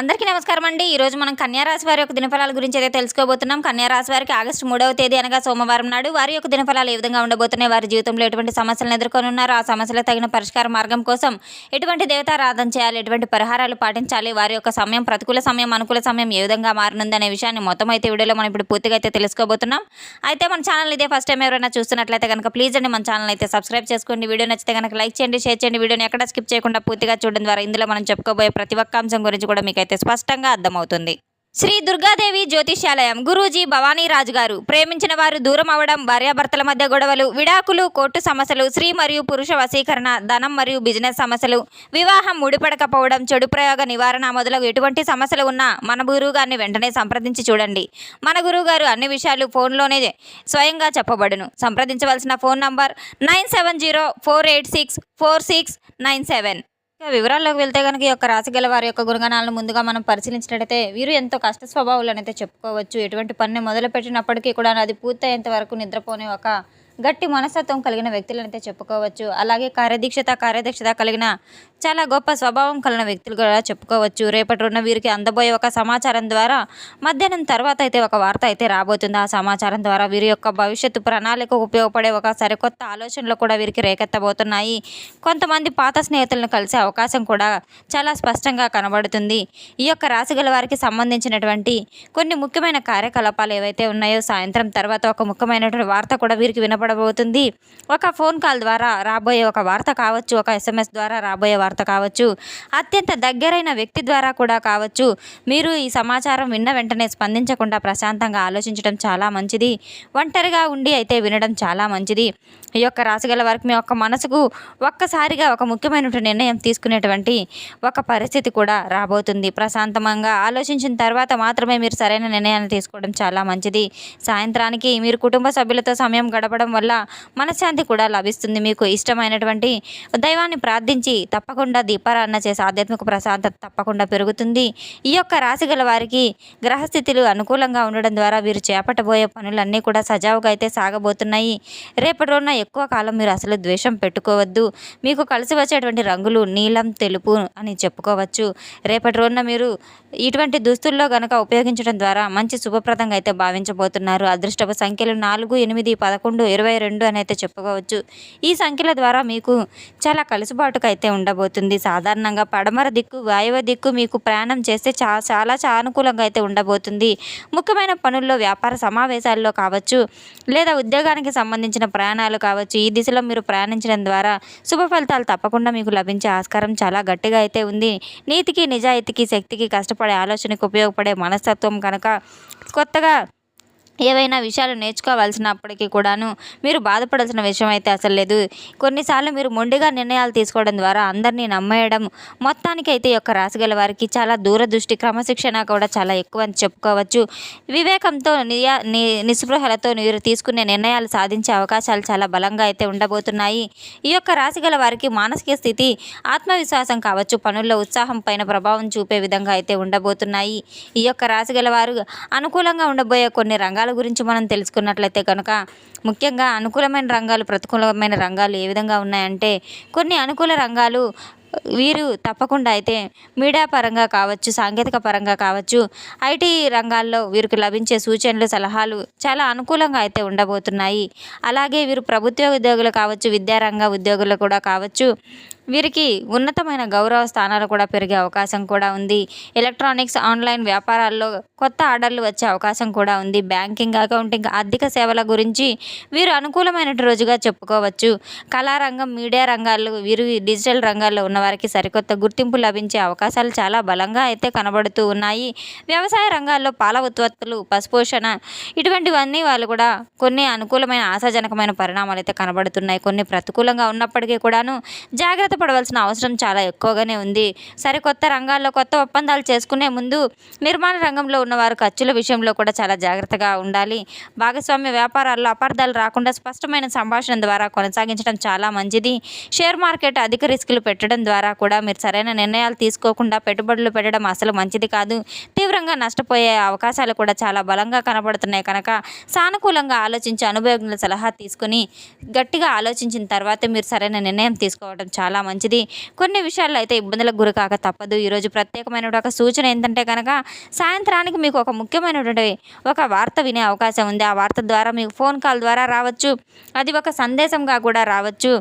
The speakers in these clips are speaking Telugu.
అందరికీ నమస్కారం అండి. ఈరోజు మనం కన్యా రాశి వారి యొక్క దినఫలాల గురించి అయితే తెలుసుకోబోతున్నాం. కన్యా రాశి వారికి ఆగస్టు 3వ తేదీ అనగా సోమవారం నాడు వారి యొక్క దినఫలాలు ఏ విధంగా ఉండబోతున్నాయి, వారి జీవితంలో ఎటువంటి సమస్యలను ఎదుర్కొనున్నారు, ఆ సమస్యలకు తగిన పరిష్కార మార్గం కోసం ఎటువంటి దేవతారాధన చేయాలి, ఎటువంటి పరిహారాలు పాటించాలి, వారి యొక్క సమయం ప్రతికూల సమయం అనుకూల సమయం ఏ విధంగా మారనుంది అనే విషయాన్ని మొత్తం అయితే వీడియోలో మనం ఇప్పుడు పూర్తిగా అయితే తెలుసుకోబోతున్నాం. అయితే మన ఛానల్ ఇదే ఫస్ట్ టైం ఎవరైనా చూస్తున్నట్లయితే కనుక ప్లీజ్ అండి మన ఛానల్ అయితే సబ్స్క్రైబ్ చేసుకోండి. వీడియో నచ్చితే కనుక లైక్ చేయండి, షేర్ చేయండి. వీడియోని ఎక్కడ స్కిప్ చేయకుండా పూర్తిగా చూడడం ద్వారా ఇందులో మనం చెప్పుకోబోయే ప్రతి ఒక్క అంశం గురించి కూడా మీకు అయితే స్పష్టంగా అర్థమవుతుంది. శ్రీ దుర్గాదేవి జ్యోతిష్యాలయం గురూజీ భవానీ రాజు గారు. ప్రేమించిన వారు దూరం అవడం, భార్యాభర్తల మధ్య గొడవలు, విడాకులు, కోర్టు సమస్యలు, స్త్రీ మరియు పురుష వశీకరణ, ధనం మరియు బిజినెస్ సమస్యలు, వివాహం ముడిపడకపోవడం, చెడు ప్రయోగ నివారణ మొదలగు ఎటువంటి సమస్యలు ఉన్నా మన గురువు గారిని వెంటనే సంప్రదించి చూడండి. మన గురువు గారు అన్ని విషయాలు ఫోన్లోనే స్వయంగా చెప్పబడును. సంప్రదించవలసిన ఫోన్ నంబర్ 9704864697. వివరాల్లోకి వెళ్తే కనుక ఈ యొక్క రాశి గల వారి యొక్క గుణగణాలను ముందుగా మనం పరిశీలించినట్టయితే వీరు ఎంతో కష్ట స్వభావాలు అయితే చెప్పుకోవచ్చు. ఎటువంటి పని మొదలు పెట్టినప్పటికీ కూడా అది పూర్తయ్యేంత వరకు నిద్రపోని ఒక గట్టి మనస్తత్వం కలిగిన వ్యక్తులను అయితే చెప్పుకోవచ్చు. అలాగే కార్యదక్షత కలిగిన చాలా గొప్ప స్వభావం కలిగిన వ్యక్తులు కూడా చెప్పుకోవచ్చు. రేపటి రోజున వీరికి అందబోయే ఒక సమాచారం ద్వారా మధ్యాహ్నం తర్వాత అయితే ఒక వార్త అయితే రాబోతుంది. ఆ సమాచారం ద్వారా వీరి యొక్క భవిష్యత్తు ప్రణాళికకు ఉపయోగపడే ఒక సరికొత్త ఆలోచనలు కూడా వీరికి రేకెత్తబోతున్నాయి. కొంతమంది పాత స్నేహితులను కలిసే అవకాశం కూడా చాలా స్పష్టంగా కనబడుతుంది. ఈ యొక్క రాశి గల వారికి సంబంధించినటువంటి కొన్ని ముఖ్యమైన కార్యకలాపాలు ఏవైతే ఉన్నాయో సాయంత్రం తర్వాత ఒక ముఖ్యమైనటువంటి వార్త కూడా వీరికి వినపడబోతుంది. ఒక ఫోన్ కాల్ ద్వారా రాబోయే ఒక వార్త కావచ్చు, ఒక SMS ద్వారా రాబోయే వార్త కావచ్చు, అత్యంత దగ్గరైన వ్యక్తి ద్వారా కూడా కావచ్చు. మీరు ఈ సమాచారం విన్న వెంటనే స్పందించకుండా ప్రశాంతంగా ఆలోచించడం చాలా మంచిది. ఒంటరిగా ఉండి అయితే వినడం చాలా మంచిది. ఈ యొక్క రాశిగల వారికి మీ యొక్క మనసుకు ఒక్కసారిగా ఒక ముఖ్యమైనటువంటి నిర్ణయం తీసుకునేటువంటి ఒక పరిస్థితి కూడా రాబోతుంది. ప్రశాంతంగా ఆలోచించిన తర్వాత మాత్రమే మీరు సరైన నిర్ణయాన్ని తీసుకోవడం చాలా మంచిది. సాయంత్రానికి మీరు కుటుంబ సభ్యులతో సమయం గడపడం వల్ల మనశ్శాంతి కూడా లభిస్తుంది. మీకు ఇష్టమైనటువంటి దైవాన్ని ప్రార్థించి తప్పకుండా దీపారాధన చేసే ఆధ్యాత్మిక ప్రశాంతత తప్పకుండా పెరుగుతుంది. ఈ యొక్క రాశి గల వారికి గ్రహస్థితులు అనుకూలంగా ఉండడం ద్వారా వీరు చేపట్టబోయే పనులన్నీ కూడా సజావుగా అయితే సాగబోతున్నాయి. రేపటి రోజున ఎక్కువ కాలం మీరు అసలు ద్వేషం పెట్టుకోవద్దు. మీకు కలిసి వచ్చేటువంటి రంగులు నీలం, తెలుపు అని చెప్పుకోవచ్చు. రేపటి రోజున మీరు ఇటువంటి దుస్తుల్లో గనక ఉపయోగించడం ద్వారా మంచి శుభప్రదంగా అయితే భావించబోతున్నారు. అదృష్టపు సంఖ్యలు 4, 8, 11, 22 అని అయితే చెప్పుకోవచ్చు. ఈ సంఖ్యల ద్వారా మీకు చాలా కలుసుబాటుగా అయితే ఉండబోతుంది. సాధారణంగా పడమర దిక్కు, వాయువ దిక్కు మీకు ప్రయాణం చేస్తే చాలా అనుకూలంగా అయితే ఉండబోతుంది. ముఖ్యమైన పనుల్లో, వ్యాపార సమావేశాల్లో కావచ్చు, లేదా ఉద్యోగానికి సంబంధించిన ప్రయాణాలు కావచ్చు, ఈ దిశలో మీరు ప్రయాణించడం ద్వారా శుభ ఫలితాలు తప్పకుండా మీకు లభించే ఆస్కారం చాలా గట్టిగా అయితే ఉంది. నీతికి, నిజాయితీకి, శక్తికి, కష్టపడే ఆలోచనకు ఉపయోగపడే మనస్తత్వం కనుక కొత్తగా ఏవైనా విషయాలు నేర్చుకోవాల్సినప్పటికీ కూడాను మీరు బాధపడాల్సిన విషయం అయితే అసలు లేదు. కొన్నిసార్లు మీరు మొండిగా నిర్ణయాలు తీసుకోవడం ద్వారా అందరినీ నమ్మేయడం మొత్తానికైతే ఈ యొక్క రాశి గల వారికి చాలా దూరదృష్టి, క్రమశిక్షణ కూడా చాలా ఎక్కువ అని చెప్పుకోవచ్చు. వివేకంతో నిస్పృహలతో మీరు తీసుకునే నిర్ణయాలు సాధించే అవకాశాలు చాలా బలంగా అయితే ఉండబోతున్నాయి. ఈ యొక్క రాశి గల వారికి మానసిక స్థితి, ఆత్మవిశ్వాసం కావచ్చు, పనుల్లో ఉత్సాహం పైన ప్రభావం చూపే విధంగా అయితే ఉండబోతున్నాయి. ఈ యొక్క రాశి గల వారు అనుకూలంగా ఉండబోయే కొన్ని రంగాల గురించి మనం తెలుసుకున్నట్లయితే కనుక ముఖ్యంగా అనుకూలమైన రంగాలు, ప్రతికూలమైన రంగాలు ఏ విధంగా ఉన్నాయంటే కొన్ని అనుకూల రంగాలు వీరు తప్పకుండా అయితే మీడియా పరంగా కావచ్చు, సాంకేతిక పరంగా కావచ్చు, IT రంగాల్లో వీరికి లభించే సూచనలు, సలహాలు చాలా అనుకూలంగా అయితే ఉండబోతున్నాయి. అలాగే వీరు ప్రభుత్వ ఉద్యోగులు కావచ్చు, విద్యారంగ ఉద్యోగులు కూడా కావచ్చు, వీరికి ఉన్నతమైన గౌరవ స్థానాలు కూడా పెరిగే అవకాశం కూడా ఉంది. ఎలక్ట్రానిక్స్, ఆన్లైన్ వ్యాపారాల్లో కొత్త ఆర్డర్లు వచ్చే అవకాశం కూడా ఉంది. బ్యాంకింగ్, అకౌంటింగ్, ఆర్థిక సేవల గురించి వీరు అనుకూలమైన రోజుగా చెప్పుకోవచ్చు. కళారంగం, మీడియా రంగాల్లో వీరు డిజిటల్ రంగాల్లో ఉన్న వారికి సరికొత్త గుర్తింపు లభించే అవకాశాలు చాలా బలంగా అయితే కనబడుతూ ఉన్నాయి. వ్యవసాయ రంగాల్లో పాల ఉత్పత్తులు, పశుపోషణ ఇటువంటివన్నీ వాళ్ళు కూడా కొన్ని అనుకూలమైన ఆశాజనకమైన పరిణామాలు అయితే కనబడుతున్నాయి. కొన్ని ప్రతికూలంగా ఉన్నప్పటికీ కూడాను జాగ్రత్త పడవలసిన అవసరం చాలా ఎక్కువగానే ఉంది. సరికొత్త రంగాల్లో కొత్త ఒప్పందాలు చేసుకునే ముందు నిర్మాణ రంగంలో ఉన్నవారు ఖర్చుల విషయంలో కూడా చాలా జాగ్రత్తగా ఉండాలి. భాగస్వామ్య వ్యాపారాల్లో అపార్థ అపార్థాలు రాకుండా స్పష్టమైన సంభాషణ ద్వారా కొనసాగించడం చాలా మంచిది. షేర్ మార్కెట్ అధిక రిస్కులు పెట్టడం ద్వారా కూడా మీరు సరైన నిర్ణయాలు తీసుకోకుండా పెట్టుబడులు పెట్టడం అసలు మంచిది కాదు. తీవ్రంగా నష్టపోయే అవకాశాలు కూడా చాలా బలంగా కనబడుతున్నాయి కనుక సానుకూలంగా ఆలోచించి అనుభవజ్ఞుల సలహా తీసుకుని గట్టిగా ఆలోచించిన తర్వాతే మీరు సరైన నిర్ణయం తీసుకోవడం చాలా మంచిది. కొన్ని విషయాల్లో అయితే ఇబ్బందులకు గురి కాక తప్పదు. ఈరోజు ప్రత్యేకమైన ఒక సూచన ఏంటంటే కనుక సాయంత్రానికి మీకు ఒక ముఖ్యమైనటువంటి ఒక వార్త వినే అవకాశం ఉంది. ఆ వార్త ద్వారా మీకు ఫోన్ కాల్ ద్వారా రావచ్చు, అది ఒక సందేశంగా కూడా రావచ్చు,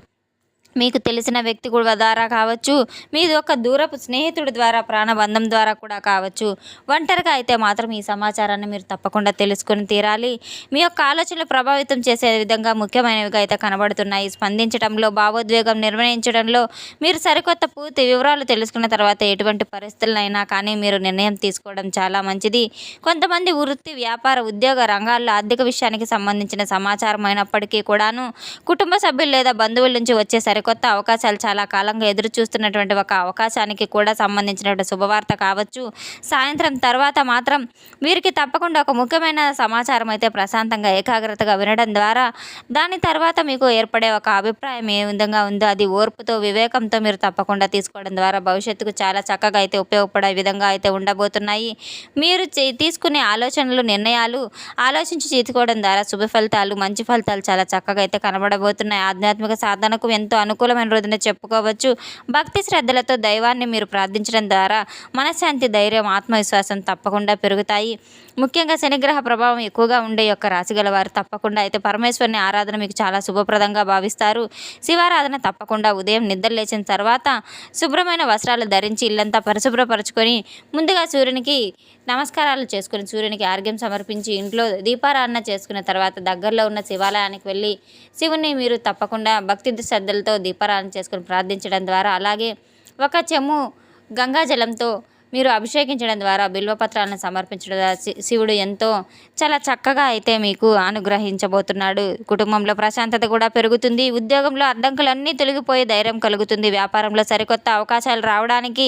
మీకు తెలిసిన వ్యక్తి కూడా ద్వారా కావచ్చు, మీది ఒక దూరపు స్నేహితుడి ద్వారా ప్రాణబంధం ద్వారా కూడా కావచ్చు. ఒంటరిగా అయితే మాత్రం ఈ సమాచారాన్ని మీరు తప్పకుండా తెలుసుకొని తీరాలి. మీ యొక్క ఆలోచనలు ప్రభావితం చేసే విధంగా ముఖ్యమైనవిగా అయితే కనబడుతున్నాయి. స్పందించడంలో, భావోద్వేగం నిర్ణయించడంలో మీరు సరికొత్త పూర్తి వివరాలు తెలుసుకున్న తర్వాత ఎటువంటి పరిస్థితులైనా కానీ మీరు నిర్ణయం తీసుకోవడం చాలా మంచిది. కొంతమంది వృత్తి, వ్యాపార, ఉద్యోగ రంగాల్లో ఆర్థిక విషయానికి సంబంధించిన సమాచారం అయినప్పటికీ కూడాను కుటుంబ సభ్యులు లేదా బంధువుల నుంచి వచ్చే కొత్త అవకాశాలు చాలా కాలంగా ఎదురు చూస్తున్నటువంటి ఒక అవకాశానికి కూడా సంబంధించినటువంటి శుభవార్త కావచ్చు. సాయంత్రం తర్వాత మాత్రం వీరికి తప్పకుండా ఒక ముఖ్యమైన సమాచారం అయితే ప్రశాంతంగా ఏకాగ్రతగా వినడం ద్వారా దాని తర్వాత మీకు ఏర్పడే ఒక అభిప్రాయం ఏ విధంగా ఉందో అది ఓర్పుతో, వివేకంతో మీరు తప్పకుండా తీసుకోవడం ద్వారా భవిష్యత్తుకు చాలా చక్కగా అయితే ఉపయోగపడే విధంగా అయితే ఉండబోతున్నాయి. మీరు తీసుకునే ఆలోచనలు, నిర్ణయాలు ఆలోచించి తీసుకోవడం ద్వారా శుభ ఫలితాలు, మంచి ఫలితాలు చాలా చక్కగా అయితే కనబడబోతున్నాయి. ఆధ్యాత్మిక సాధనకు ఎంతో అనుకూలమైన రోజున చెప్పుకోవచ్చు. భక్తి శ్రద్ధలతో దైవాన్ని మీరు ప్రార్థించడం ద్వారా మనశ్శాంతి, ధైర్యం, ఆత్మవిశ్వాసం తప్పకుండా పెరుగుతాయి. ముఖ్యంగా శనిగ్రహ ప్రభావం ఎక్కువగా ఉండే యొక్క రాశి గల వారు తప్పకుండా అయితే పరమేశ్వరుని ఆరాధన మీకు చాలా శుభప్రదంగా భావిస్తారు. శివారాధన తప్పకుండా ఉదయం నిద్ర లేచిన తర్వాత శుభ్రమైన వస్త్రాలు ధరించి ఇల్లంతా పరిశుభ్రపరచుకొని ముందుగా సూర్యునికి నమస్కారాలు చేసుకుని సూర్యునికి ఆర్ఘ్యం సమర్పించి ఇంట్లో దీపారాధన చేసుకున్న తర్వాత దగ్గరలో ఉన్న శివాలయానికి వెళ్ళి శివుని మీరు తప్పకుండా భక్తి శ్రద్ధలతో దీపారాధన చేసుకుని ప్రార్థించడం ద్వారా, అలాగే ఒక చెమ్ము గంగాజలంతో మీరు అభిషేకించడం ద్వారా, బిల్వపత్రాలను సమర్పించడం ద్వారా శివుడు ఎంతో చాలా చక్కగా అయితే మీకు అనుగ్రహించబోతున్నాడు. కుటుంబంలో ప్రశాంతత కూడా పెరుగుతుంది. ఉద్యోగంలో అడ్డంకులన్నీ తొలగిపోయి ధైర్యం కలుగుతుంది. వ్యాపారంలో సరికొత్త అవకాశాలు రావడానికి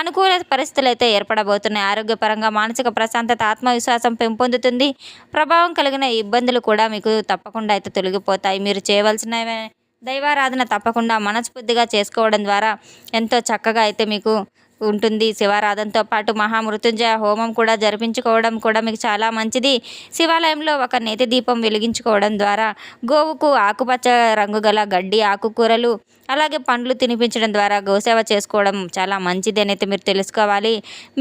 అనుకూల పరిస్థితులు అయితే ఏర్పడబోతున్నాయి. ఆరోగ్యపరంగా మానసిక ప్రశాంతత, ఆత్మవిశ్వాసం పెంపొందుతుంది. ప్రభావం కలిగిన ఇబ్బందులు కూడా మీకు తప్పకుండా అయితే తొలగిపోతాయి. మీరు చేయవలసిన దైవారాధన తప్పకుండా మనస్ఫూర్తిగా చేసుకోవడం ద్వారా ఎంతో చక్కగా అయితే మీకు ఉంటుంది. శివారాధనతో పాటు మహామృత్యుంజయ హోమం కూడా జరిపించుకోవడం కూడా మీకు చాలా మంచిది. శివాలయంలో ఒక నేతి దీపం వెలిగించుకోవడం ద్వారా గోవుకు ఆకుపచ్చ రంగు గల గడ్డి, ఆకుకూరలు, అలాగే పండ్లు తినిపించడం ద్వారా గోసేవ చేసుకోవడం చాలా మంచిది అని అయితే మీరు తెలుసుకోవాలి.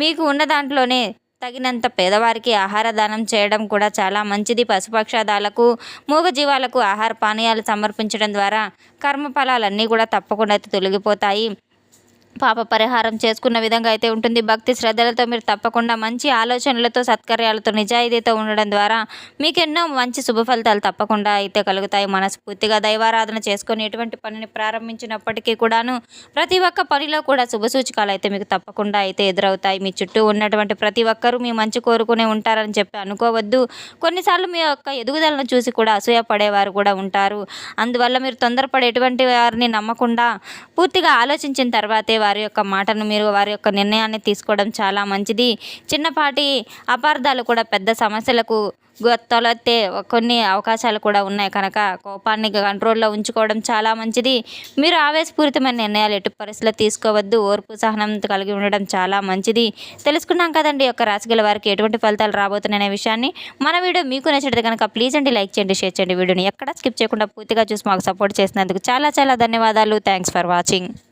మీకు ఉన్న దాంట్లోనే తగినంత పేదవారికి ఆహార దానం చేయడం కూడా చాలా మంచిది. పశుపక్షాదాలకు, మూగజీవాలకు ఆహార పానీయాలు సమర్పించడం ద్వారా కర్మఫలాలన్నీ కూడా తప్పకుండా అయితే తొలగిపోతాయి. పాప పరిహారం చేసుకున్న విధంగా అయితే ఉంటుంది. భక్తి శ్రద్ధలతో మీరు తప్పకుండా మంచి ఆలోచనలతో, సత్కార్యాలతో, నిజాయితీతో ఉండడం ద్వారా మీకు ఎన్నో మంచి శుభ ఫలితాలు తప్పకుండా అయితే కలుగుతాయి. మనస్ఫూర్తిగా దైవారాధన చేసుకొని ఎటువంటి పనిని ప్రారంభించినప్పటికీ కూడాను ప్రతి ఒక్క పనిలో కూడా శుభసూచకాలు అయితే మీకు తప్పకుండా అయితే ఎదురవుతాయి. మీ చుట్టూ ఉన్నటువంటి ప్రతి ఒక్కరూ మీ మంచి కోరుకునే ఉంటారని చెప్పి అనుకోవద్దు. కొన్నిసార్లు మీ యొక్క ఎదుగుదలను చూసి కూడా అసూయ పడేవారు కూడా ఉంటారు. అందువల్ల మీరు తొందరపడి ఎటువంటి వారిని నమ్మకుండా పూర్తిగా ఆలోచించిన తర్వాతే వారి యొక్క మాటను మీరు వారి యొక్క నిర్ణయాన్ని తీసుకోవడం చాలా మంచిది. చిన్నపాటి అపార్థాలు కూడా పెద్ద సమస్యలకు తలెత్తే కొన్ని అవకాశాలు కూడా ఉన్నాయి కనుక కోపాన్ని కంట్రోల్లో ఉంచుకోవడం చాలా మంచిది. మీరు ఆవేశపూరితమైన నిర్ణయాలు ఎటు పరిస్థితుల్లో తీసుకోవద్దు. ఓర్పు, సహనం కలిగి ఉండడం చాలా మంచిది. తెలుసుకున్నాం కదండి యొక్క రాశి గల వారికి ఎటువంటి ఫలితాలు రాబోతున్నాయనే విషయాన్ని. మన వీడియో మీకు నచ్చితే కనుక ప్లీజ్ అండి లైక్ చేయండి, షేర్ చేయండి. వీడియోని ఎక్కడ స్కిప్ చేయకుండా పూర్తిగా చూసి మాకు సపోర్ట్ చేసినందుకు చాలా చాలా ధన్యవాదాలు. Thanks for watching.